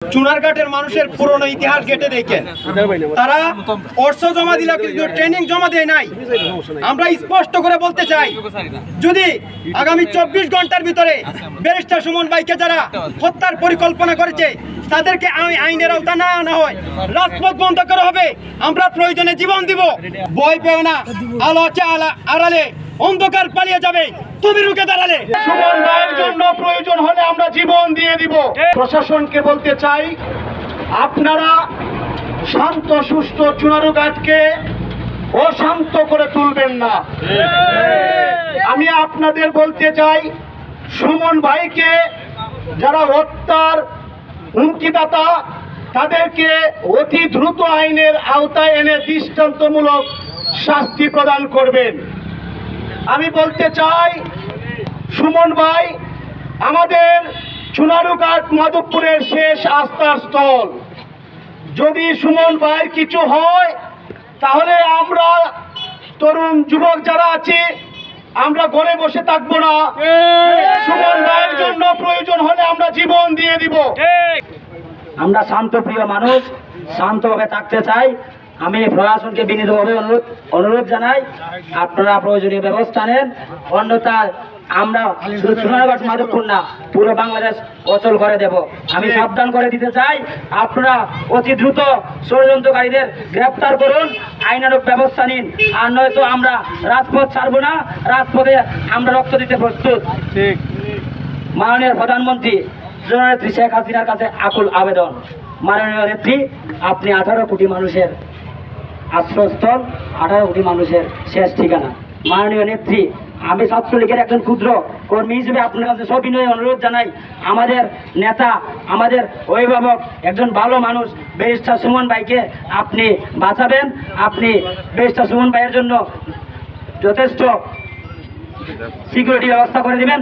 চুনারঘাটের মানুষের পুরনো ইতিহাস ঘেটে দেখেন, তারা অর্থ জমা দিল কিন্তু ট্রেনিং জমা দেয় নাই। আমরা স্পষ্ট করে বলতে চাই, যদি আগামী 24 ঘন্টার ভিতরে ব্যারিস্টার সুমন ভাইকে যারা হত্যার পরিকল্পনা করেছে তাদেরকে আইনের আওতা না আনা হয়, রাজপথ বন্ধ করা হবে। আমরা প্রয়োজনে জীবন দিব, ভয় পেও না। আলো আছে আড়ালে, অন্ধকার পালিয়ে যাবে, তুমি রুখে দাঁড়ালে। সুমন ভাইয়ের জন্য প্রয়োজন হলে আমরা জীবন দিয়ে দিব। প্রশাসনকে বলতে চাই, আপনারা শান্ত সুষ্ঠ চুনারুঘাটকে অশান্ত করে তুলবেন না। আমি আপনাদের বলতে চাই, সুমন ভাইকে যারা হত্যার হুমকিদাতা তাদেরকে অতি দ্রুত আইনের আওতায় এনে দৃষ্টান্তমূলক শাস্তি প্রদান করবেন। আমি বলতে চাই, সুমন ভাই আমাদের চুনারুঘাট মাধবপুরের শেষ আস্থার স্থল। যদি সুমন ভাইয়ের কিছু হয় তাহলে আমরা তরুণ যুবক যারা আছি আমরা ঘরে বসে থাকবো না। সুমন ভাইয়ের জন্য প্রয়োজন হলে আমরা জীবন দিয়ে দিব। আমরা শান্তপ্রিয় মানুষ, শান্তভাবে থাকতে চাই। আমি প্রশাসনকে বিনীতভাবে অনুরোধ জানাই, আপনারা প্রয়োজনীয় ব্যবস্থা নেন, অন্যথায় আমরা শুধু চুনারঘাট মাধবপুর না পুরো বাংলাদেশ অচল করে দেব। আমি সাবধান করে দিতে চাই, আপনারা অতি দ্রুত ষড়যন্ত্রকারীদের গ্রেপ্তার করুন, আইনানুগ ব্যবস্থা নিন, আর নয়তো আমরা রাজপথ ছাড়বো না, রাজপথে আমরা রক্ত দিতে প্রস্তুত। মাননীয় প্রধানমন্ত্রী জননেত্রী শেখ হাসিনার কাছে আকুল আবেদন, মাননীয় নেত্রী, আপনি 18 কোটি মানুষের আশ্রয়স্থল, 18 কোটি মানুষের শেষ ঠিকানা। মাননীয় নেত্রী, আমি ছাত্রলীগের একজন ক্ষুদ্র কর্মী হিসেবে আপনার কাছে সবিনয়ে অনুরোধ জানাই, আমাদের নেতা, আমাদের অভিভাবক, একজন ভালো মানুষ ব্যারিস্টার সুমন ভাইকে আপনি বাঁচাবেন। আপনি ব্যারিস্টার সুমন ভাইয়ের জন্য যথেষ্ট সিকিউরিটি ব্যবস্থা করে দিবেন।